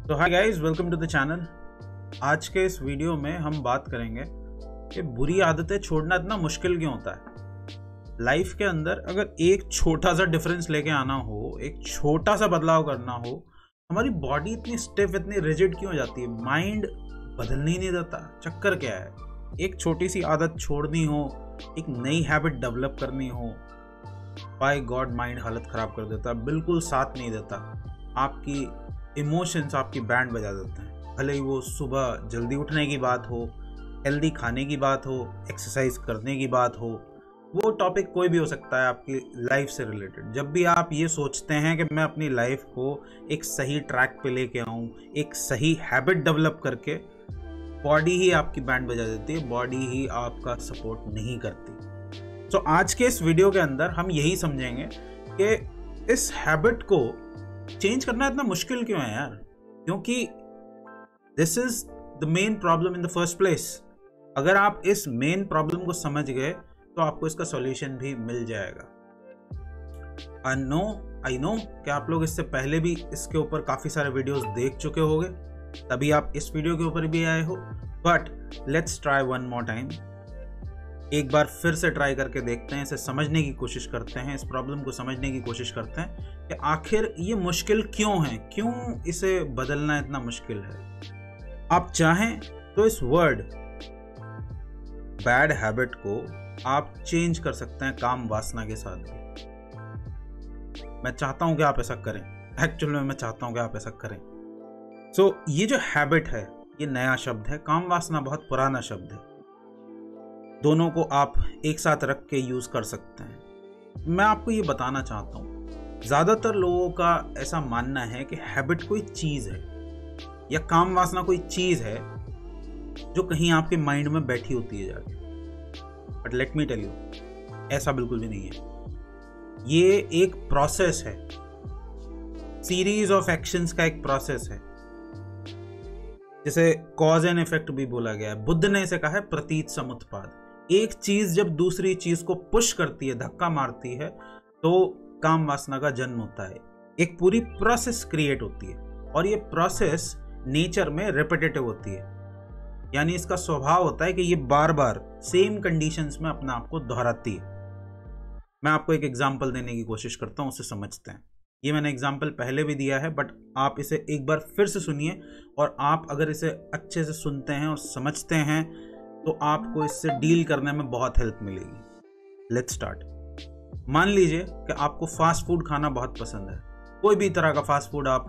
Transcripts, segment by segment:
तो hi guys, welcome to the channel. आज के इस वीडियो में हम बात करेंगे कि बुरी आदतें छोड़ना इतना मुश्किल क्यों होता है। लाइफ के अंदर अगर एक छोटा सा डिफरेंस लेके आना हो, एक छोटा सा बदलाव करना हो, हमारी बॉडी इतनी स्टिफ, इतनी रिजिड क्यों हो जाती है? माइंड बदलने ही नहीं देता। चक्कर क्या है? एक छोटी सी आदत छोड़नी हो, एक नई हैबिट डेवलप करनी हो, बाय गॉड माइंड हालत ख़राब कर देता, बिल्कुल साथ नहीं देता। आपकी इमोशंस आपकी बैंड बजा देते हैं। भले ही वो सुबह जल्दी उठने की बात हो, हेल्दी खाने की बात हो, एक्सरसाइज करने की बात हो, वो टॉपिक कोई भी हो सकता है आपकी लाइफ से रिलेटेड। जब भी आप ये सोचते हैं कि मैं अपनी लाइफ को एक सही ट्रैक पे लेके आऊँ, एक सही हैबिट डेवलप करके, बॉडी ही आपकी बैंड बजा देती है, बॉडी ही आपका सपोर्ट नहीं करती। तो आज के इस वीडियो के अंदर हम यही समझेंगे कि इस हैबिट को चेंज करना इतना मुश्किल क्यों है यार। क्योंकि this is the main problem in the first place. अगर आप इस मेन प्रॉब्लम को समझ गए तो आपको इसका सॉल्यूशन भी मिल जाएगा। आई नो कि आप लोग इससे पहले भी इसके ऊपर काफ़ी सारे वीडियोस देख चुके होंगे, तभी आप इस वीडियो के ऊपर भी आए हो। But let's try one more time. एक बार फिर से ट्राई करके देखते हैं, इसे समझने की कोशिश करते हैं, इस प्रॉब्लम को समझने की कोशिश करते हैं कि आखिर ये मुश्किल क्यों है, क्यों इसे बदलना इतना मुश्किल है। आप चाहें तो इस वर्ड बैड हैबिट को आप चेंज कर सकते हैं काम वासना के साथ भी। मैं चाहता हूं कि आप ऐसा करें। एक्चुअली मैं चाहता हूं कि आप ऐसा करें। सो ये जो हैबिट है, ये नया शब्द है। काम वासना बहुत पुराना शब्द है। दोनों को आप एक साथ रख के यूज कर सकते हैं। मैं आपको ये बताना चाहता हूँ, ज्यादातर लोगों का ऐसा मानना है कि हैबिट कोई चीज है या काम वासना कोई चीज है जो कहीं आपके माइंड में बैठी होती है जाके। But let me tell you, ऐसा बिल्कुल भी नहीं है। ये एक प्रोसेस है, सीरीज ऑफ एक्शंस का एक प्रोसेस है, जिसे कॉज एंड इफेक्ट भी बोला गया है। बुद्ध ने इसे कहा है प्रतीत समुत्पाद। एक चीज जब दूसरी चीज को पुश करती है, धक्का मारती है, तो काम वासना का जन्म होता है। एक पूरी प्रोसेस क्रिएट होती है और ये प्रोसेस नेचर में रिपीटेटिव होती है। यानी इसका स्वभाव होता है कि ये बार बार सेम कंडीशंस में अपने आप को दोहराती है। मैं आपको एक एग्जांपल देने की कोशिश करता हूं, उसे समझते हैं। ये मैंने एग्जाम्पल पहले भी दिया है, बट आप इसे एक बार फिर से सुनिए, और आप अगर इसे अच्छे से सुनते हैं और समझते हैं तो आपको इससे डील करने में बहुत हेल्प मिलेगी। Let's start. मान लीजिए कि आपको फास्ट फूड खाना बहुत पसंद है। कोई भी तरह का फास्ट फूड आप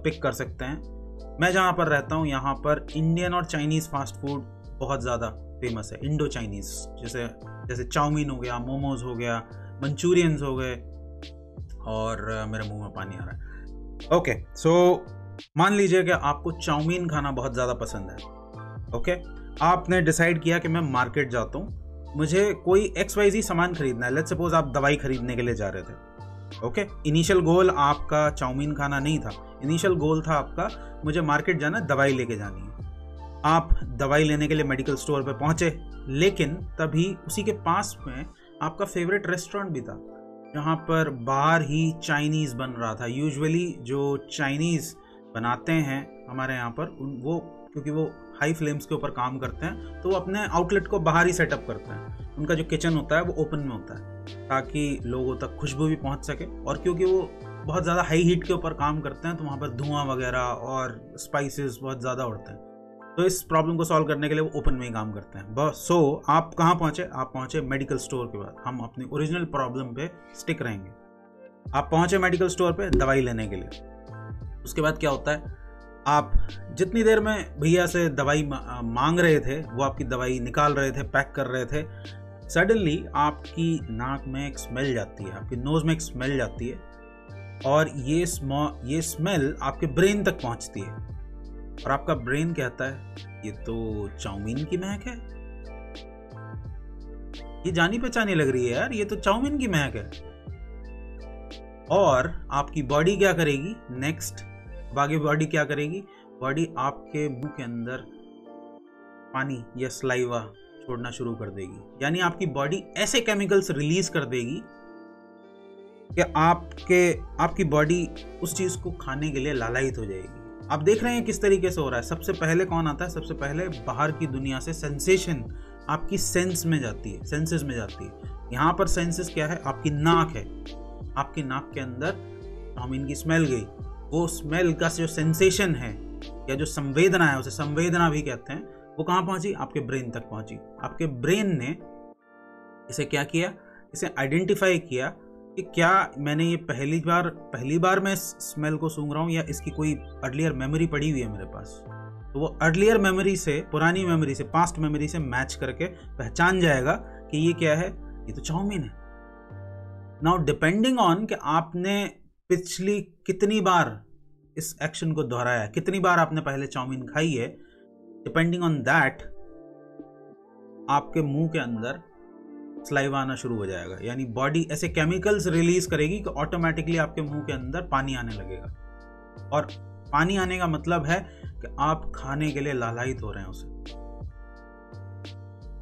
पिक कर सकते हैं। मैं जहाँ पर रहता हूँ यहाँ पर इंडियन और चाइनीज़ फास्ट फूड बहुत ज़्यादा फेमस है। इंडो चाइनीज़, जैसे चाउमीन हो गया, मोमोज हो गया, मंचूरियंस हो गए, और मेरे मुंह में पानी आ रहा है। ओके, सो मान लीजिए कि आपको चाउमीन खाना बहुत ज़्यादा पसंद है। ओके, आपने डिसाइड किया कि मैं मार्केट जाता हूँ, मुझे कोई XYZ सामान खरीदना है। लेट्स सपोज आप दवाई खरीदने के लिए जा रहे थे। ओके, इनिशियल गोल आपका चाउमीन खाना नहीं था। इनिशियल गोल था आपका, मुझे मार्केट जाना है, दवाई लेके जानी है। आप दवाई लेने के लिए मेडिकल स्टोर पे पहुंचे, लेकिन तभी उसी के पास में आपका फेवरेट रेस्टोरेंट भी था, जहाँ पर बाहर ही चाइनीज़ बन रहा था। यूजुअली जो चाइनीज़ बनाते हैं हमारे यहाँ पर, वो क्योंकि वो हाई फ्लेम्स के ऊपर काम करते हैं, तो वो अपने आउटलेट को बाहर ही सेटअप करते हैं। उनका जो किचन होता है वो ओपन में होता है, ताकि लोगों तक खुशबू भी पहुँच सके। और क्योंकि वो बहुत ज़्यादा हाई हीट के ऊपर काम करते हैं, तो वहाँ पर धुआं वगैरह और स्पाइसेस बहुत ज़्यादा उड़ते हैं। तो इस प्रॉब्लम को सॉल्व करने के लिए वो ओपन में ही काम करते हैं। बस सो आप कहाँ पहुँचे? आप पहुँचे मेडिकल स्टोर के बाद। हम अपनी ओरिजिनल प्रॉब्लम पे स्टिक रहेंगे। आप पहुँचे मेडिकल स्टोर पे दवाई लेने के लिए। उसके बाद क्या होता है, आप जितनी देर में भैया से दवाई मांग रहे थे, वो आपकी दवाई निकाल रहे थे, पैक कर रहे थे, सडनली आपकी नाक में एक स्मेल जाती है, आपकी नोज में एक स्मेल जाती है, और ये स्मेल आपके ब्रेन तक पहुँचती है। और आपका ब्रेन कहता है ये तो चाउमीन की महक है, ये जानी पहचानी लग रही है यार, ये तो चाउमीन की महक है। और आपकी बॉडी क्या करेगी नेक्स्ट? बाकी बॉडी क्या करेगी? बॉडी आपके मुंह के अंदर पानी या सलाइवा छोड़ना शुरू कर देगी। यानी आपकी बॉडी ऐसे केमिकल्स रिलीज कर देगी कि आपकी बॉडी उस चीज को खाने के लिए लालायित हो जाएगी। आप देख रहे हैं किस तरीके से हो रहा है। सबसे पहले कौन आता है? सबसे पहले बाहर की दुनिया से सेंसेशन आपकी सेंस में जाती है, सेंसेस में जाती है। यहाँ पर सेंसेस क्या है? आपकी नाक है। आपकी नाक के अंदर चाउमीन की स्मेल गई, वो स्मेल का जो सेंसेशन है या जो संवेदना है, उसे संवेदना भी कहते हैं, वो कहाँ पहुंची? आपके ब्रेन तक पहुंची। आपके ब्रेन ने इसे क्या किया? इसे आइडेंटिफाई किया कि क्या मैंने ये पहली बार मैं स्मेल को सूंघ रहा हूँ या इसकी कोई अर्लियर मेमोरी पड़ी हुई है मेरे पास। तो वो अर्लियर मेमोरी से, पुरानी मेमोरी से, पास्ट मेमोरी से मैच करके पहचान जाएगा कि ये क्या है, ये तो चाउमीन है। नाउ डिपेंडिंग ऑन कि आपने पिछली कितनी बार इस एक्शन को दोहराया, कितनी बार आपने पहले चाउमीन खाई है, डिपेंडिंग ऑन दैट आपके मुंह के अंदर स्लाइवा आना शुरू हो जाएगा। यानी बॉडी ऐसे केमिकल्स रिलीज करेगी कि ऑटोमेटिकली आपके मुंह के अंदर पानी आने लगेगा। और पानी आने का मतलब है कि आप खाने के लिए लालायित हो रहे हैं उसे।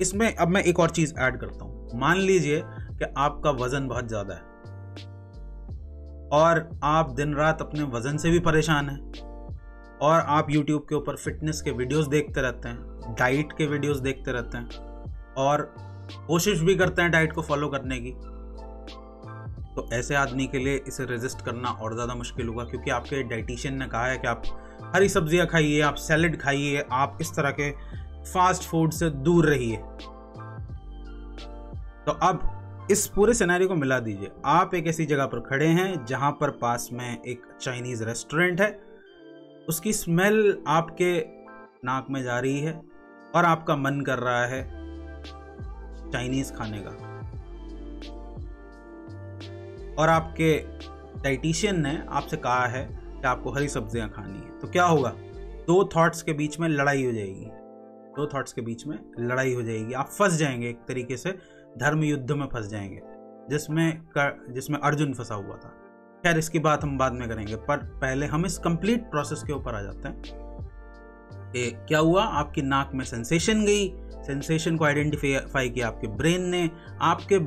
इसमें अब मैं एक और चीज ऐड करता हूं। मान लीजिए कि आपका वजन बहुत ज्यादा है और आप दिन रात अपने वजन से भी परेशान हैं और आप YouTube के ऊपर फिटनेस के वीडियोस देखते रहते हैं, डाइट के वीडियोस देखते रहते हैं और कोशिश भी करते हैं डाइट को फॉलो करने की। तो ऐसे आदमी के लिए इसे रेजिस्ट करना और ज़्यादा मुश्किल होगा, क्योंकि आपके डाइटिशियन ने कहा है कि आप हरी सब्जियां खाइए, आप सैलेड खाइए, आप इस तरह के फास्ट फूड से दूर रहिए। तो अब इस पूरे सिनेरियो को मिला दीजिए। आप एक ऐसी जगह पर खड़े हैं जहां पर पास में एक चाइनीज रेस्टोरेंट है, उसकी स्मेल आपके नाक में जा रही है और आपका मन कर रहा है चाइनीज खाने का, और आपके डाइटिशियन ने आपसे कहा है कि आपको हरी सब्जियां खानी है। तो क्या होगा? दो थॉट्स के बीच में लड़ाई हो जाएगी, दो थॉट्स के बीच में लड़ाई हो जाएगी। आप फंस जाएंगे, एक तरीके से धर्म युद्ध में फंस जाएंगे, जिसमें अर्जुन फंसा हुआ था। खैर, इसकी बात हम बाद में करेंगे, पर पहले हम इस कंप्लीट प्रोसेस के ऊपर आ जाते हैं कि क्या हुआ। आपकी नाक में सेंसेशन गई, सेंसेशन को आइडेंटिफाई किया आपके ब्रेन ने। आपके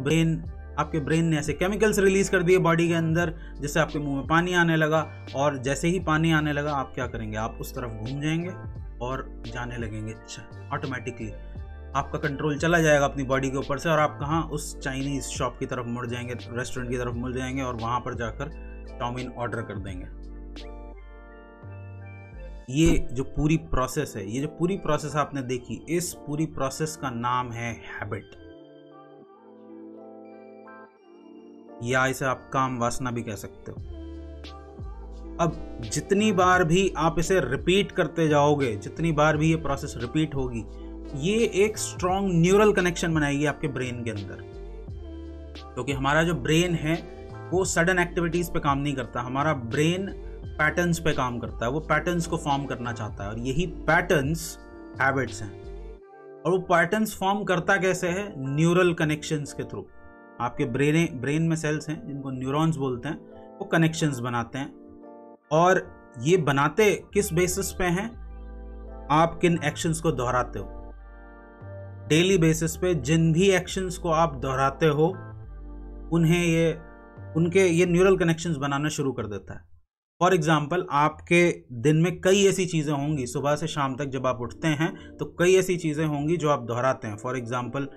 ब्रेन ने ऐसे केमिकल्स रिलीज कर दिए बॉडी के अंदर जिससे आपके मुंह में पानी आने लगा, और जैसे ही पानी आने लगा आप क्या करेंगे? आप उस तरफ घूम जाएंगे और जाने लगेंगे। ऑटोमेटिकली आपका कंट्रोल चला जाएगा अपनी बॉडी के ऊपर से, और आप कहाँ? उस चाइनीज शॉप की तरफ मुड़ जाएंगे, रेस्टोरेंट की तरफ मुड़ जाएंगे और वहां पर जाकर चाउमीन ऑर्डर कर देंगे। ये जो पूरी प्रोसेस है, ये जो पूरी प्रोसेस आपने देखी, इस पूरी प्रोसेस का नाम है हैबिट, या इसे आप काम वासना भी कह सकते हो। अब जितनी बार भी आप इसे रिपीट करते जाओगे, जितनी बार भी ये प्रोसेस रिपीट होगी, ये एक स्ट्रॉन्ग न्यूरल कनेक्शन बनाएगी आपके ब्रेन के अंदर। क्योंकि हमारा जो ब्रेन है वो सडन एक्टिविटीज पे काम नहीं करता, हमारा ब्रेन पैटर्न्स पे काम करता है। वो पैटर्न्स को फॉर्म करना चाहता है, और यही पैटर्न्स हैबिट्स हैं। और वो पैटर्न्स फॉर्म करता कैसे है? न्यूरल कनेक्शंस के थ्रू। आपके ब्रेन में सेल्स हैं जिनको न्यूरॉन्स बोलते हैं, वो कनेक्शंस बनाते हैं। और ये बनाते किस बेसिस पे हैं? आप किन एक्शंस को दोहराते हो डेली बेसिस पे। जिन भी एक्शंस को आप दोहराते हो उनके ये न्यूरल कनेक्शंस बनाना शुरू कर देता है। फॉर एग्जाम्पल, आपके दिन में कई ऐसी चीज़ें होंगी, सुबह से शाम तक जब आप उठते हैं तो कई ऐसी चीज़ें होंगी जो आप दोहराते हैं। फॉर एग्जाम्पल,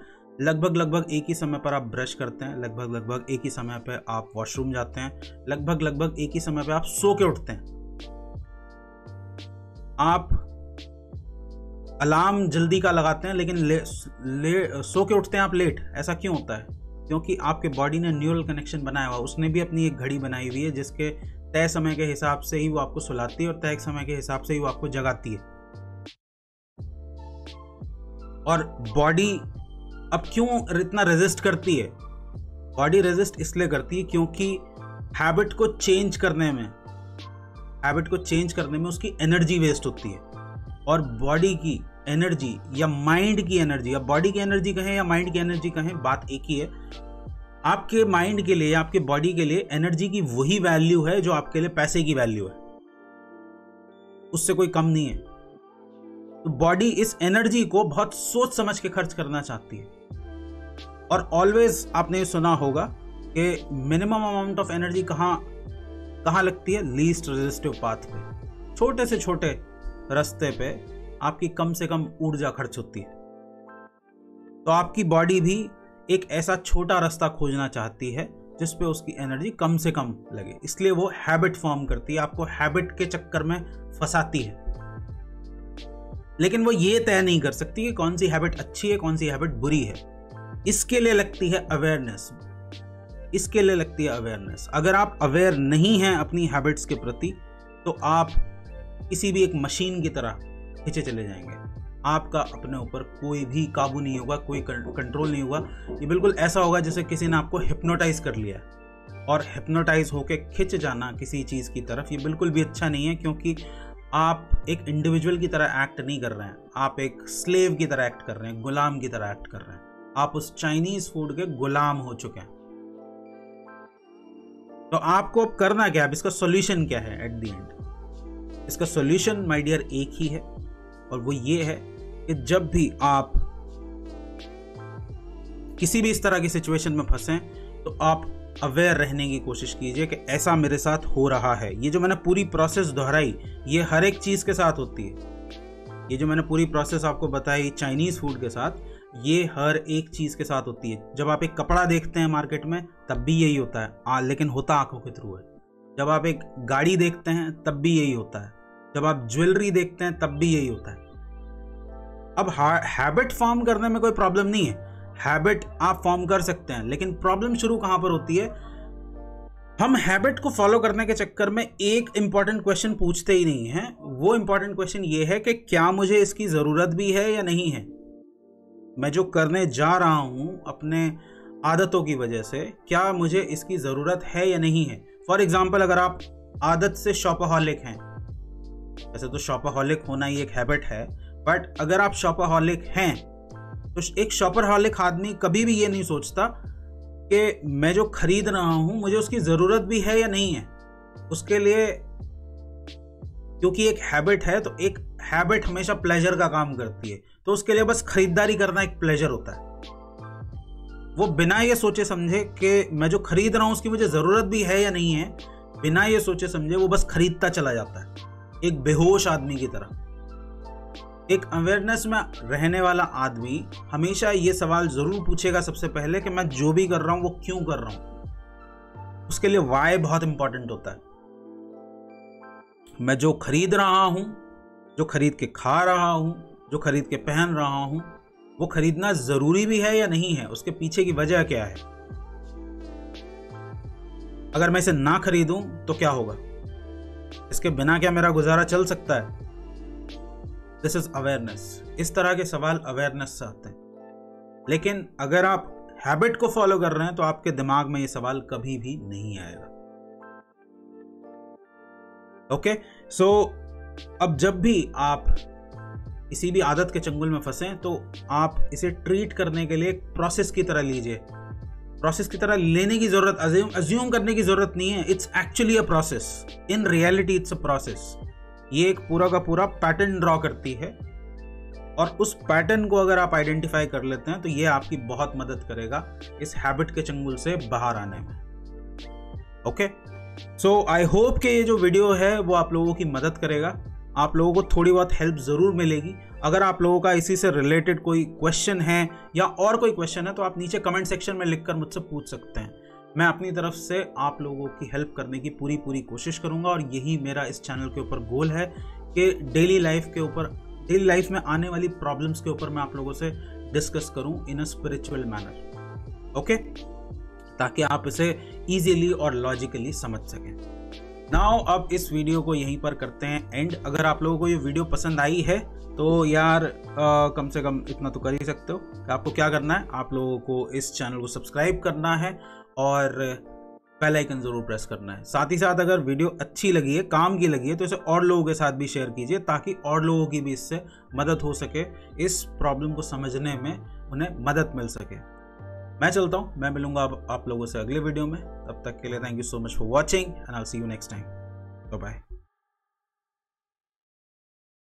लगभग एक ही समय पर आप ब्रश करते हैं, लगभग एक ही समय पर आप वॉशरूम जाते हैं, लगभग एक ही समय पर आप सो के उठते हैं। आप अलार्म जल्दी का लगाते हैं लेकिन सो के उठते हैं आप लेट। ऐसा क्यों होता है? क्योंकि आपके बॉडी ने न्यूरल कनेक्शन बनाया हुआ, उसने भी अपनी एक घड़ी बनाई हुई है जिसके तय समय के हिसाब से ही वो आपको सुलाती है और तय समय के हिसाब से ही वो आपको जगाती है। और बॉडी अब क्यों इतना रेजिस्ट करती है? बॉडी रेजिस्ट इसलिए करती है क्योंकि हैबिट को चेंज करने में उसकी एनर्जी वेस्ट होती है। और बॉडी की एनर्जी या माइंड की एनर्जी, अब बॉडी की एनर्जी कहें या माइंड की एनर्जी कहें, बात एक ही है। आपके माइंड के लिए, आपके बॉडी के लिए एनर्जी की वही वैल्यू है जो आपके लिए पैसे की वैल्यू है, उससे कोई कम नहीं है। तो बॉडी इस एनर्जी को बहुत सोच समझ के खर्च करना चाहती है। और ऑलवेज आपने सुना होगा कि मिनिमम अमाउंट ऑफ एनर्जी कहाँ लगती है? लीस्ट रेजिस्टिव पाथ पे। छोटे से छोटे रास्ते पे आपकी कम से कम ऊर्जा खर्च होती है। तो आपकी बॉडी भी एक ऐसा छोटा रास्ता खोजना चाहती है जिसपे उसकी एनर्जी कम से कम लगे, इसलिए वो हैबिट फॉर्म करती है, आपको हैबिट के चक्कर में फंसाती है। लेकिन वो ये तय नहीं कर सकती कि कौन सी हैबिट अच्छी है, कौन सी हैबिट बुरी है। इसके लिए लगती है अवेयरनेस, इसके लिए लगती है अवेयरनेस। अगर आप अवेयर नहीं हैं अपनी हैबिट्स के प्रति तो आप किसी भी एक मशीन की तरह खींचे चले जाएंगे। आपका अपने ऊपर कोई भी काबू नहीं होगा, कोई कंट्रोल नहीं होगा। ये बिल्कुल ऐसा होगा जैसे किसी ने आपको हिप्नोटाइज कर लिया है। और हिप्नोटाइज होके खिंच जाना किसी चीज़ की तरफ, ये बिल्कुल भी अच्छा नहीं है, क्योंकि आप एक इंडिविजुअल की तरह एक्ट नहीं कर रहे हैं, आप एक स्लेव की तरह एक्ट कर रहे हैं, गुलाम की तरह एक्ट कर रहे हैं। आप उस चाइनीज फूड के गुलाम हो चुके हैं। तो आपको अब करना क्या है, इसका सॉल्यूशन क्या है? एट द एंड इसका सॉल्यूशन माय डियर एक ही है, और वो ये है कि जब भी आप किसी भी इस तरह की सिचुएशन में फंसे तो आप अवेयर रहने की कोशिश कीजिए कि ऐसा मेरे साथ हो रहा है। ये जो मैंने पूरी प्रोसेस दोहराई, ये हर एक चीज़ के साथ होती है। ये जो मैंने पूरी प्रोसेस आपको बताई चाइनीज़ फूड के साथ, ये हर एक चीज़ के साथ होती है। जब आप एक कपड़ा देखते हैं मार्केट में तब भी यही होता है, लेकिन होता आंखों के थ्रू है। जब आप एक गाड़ी देखते हैं तब भी यही होता है। जब आप ज्वेलरी देखते हैं तब भी यही होता है। अब हैबिट फॉर्म करने में कोई प्रॉब्लम नहीं है, हैबिट आप फॉर्म कर सकते हैं, लेकिन प्रॉब्लम शुरू कहां पर होती है? हम हैबिट को फॉलो करने के चक्कर में एक इंपॉर्टेंट क्वेश्चन पूछते ही नहीं है। वो इंपॉर्टेंट क्वेश्चन ये है कि क्या मुझे इसकी जरूरत भी है या नहीं है। मैं जो करने जा रहा हूं अपने आदतों की वजह से, क्या मुझे इसकी जरूरत है या नहीं है। फॉर एग्जाम्पल, अगर आप आदत से शॉपaholic हैं, वैसे तो शॉपaholic होना ही एक हैबिट है, बट अगर आप शॉपaholic हैं तो एक शॉपaholic आदमी कभी भी ये नहीं सोचता कि मैं जो खरीद रहा हूं मुझे उसकी जरूरत भी है या नहीं है। उसके लिए, क्योंकि एक हैबिट है, तो एक हैबिट हमेशा प्लेजर का काम करती है, तो उसके लिए बस खरीदारी करना एक प्लेजर होता है। वो बिना ये सोचे समझे कि मैं जो खरीद रहा हूं उसकी मुझे जरूरत भी है या नहीं है, बिना ये सोचे समझे वो बस खरीदता चला जाता है, एक बेहोश आदमी की तरह। एक अवेयरनेस में रहने वाला आदमी हमेशा ये सवाल जरूर पूछेगा सबसे पहले कि मैं जो भी कर रहा हूं वो क्यों कर रहा हूं। उसके लिए वाई बहुत इंपॉर्टेंट होता है। मैं जो खरीद रहा हूं, जो खरीद के खा रहा हूं, जो खरीद के पहन रहा हूं, वो खरीदना जरूरी भी है या नहीं है, उसके पीछे की वजह क्या है। अगर मैं इसे ना खरीदूं तो क्या होगा, इसके बिना क्या मेरा गुजारा चल सकता है। This is awareness. इस तरह के सवाल अवेयरनेस से आते हैं। लेकिन अगर आप हैबिट को फॉलो कर रहे हैं तो आपके दिमाग में ये सवाल कभी भी नहीं आएगा। ओके, सो अब जब भी आप किसी भी आदत के चंगुल में फंसे तो आप इसे ट्रीट करने के लिए एक प्रोसेस की तरह लीजिए। प्रोसेस की तरह लेने की जरूरत, अज्यूम करने की जरूरत नहीं है। It's actually a process, in reality it's a process. ये एक पूरा का पूरा पैटर्न ड्रॉ करती है, और उस पैटर्न को अगर आप आइडेंटिफाई कर लेते हैं तो ये आपकी बहुत मदद करेगा इस हैबिट के चंगुल से बाहर आने में। ओके, सो आई होप कि ये जो वीडियो है वो आप लोगों की मदद करेगा, आप लोगों को थोड़ी बहुत हेल्प ज़रूर मिलेगी। अगर आप लोगों का इसी से रिलेटेड कोई क्वेश्चन है या और कोई क्वेश्चन है तो आप नीचे कमेंट सेक्शन में लिखकर मुझसे पूछ सकते हैं। मैं अपनी तरफ से आप लोगों की हेल्प करने की पूरी कोशिश करूंगा, और यही मेरा इस चैनल के ऊपर गोल है कि डेली लाइफ में आने वाली प्रॉब्लम्स के ऊपर मैं आप लोगों से डिस्कस करूं इन अ स्पिरिचुअल मैनर। ओके, ताकि आप इसे इजीली और लॉजिकली समझ सकें। नाउ अब इस वीडियो को यहीं पर करते हैं एंड। अगर आप लोगों को ये वीडियो पसंद आई है तो यार कम से कम इतना तो कर ही सकते हो कि आपको क्या करना है, आप लोगों को इस चैनल को सब्सक्राइब करना है और बेल आइकन जरूर प्रेस करना है। साथ ही साथ अगर वीडियो अच्छी लगी है, काम की लगी है, तो इसे और लोगों के साथ भी शेयर कीजिए ताकि और लोगों की भी इससे मदद हो सके, इस प्रॉब्लम को समझने में उन्हें मदद मिल सके। मैं चलता हूँ, मैं मिलूंगा आप लोगों से अगले वीडियो में। तब तक के लिए thank you so much for watching and I will see you next time. Bye bye.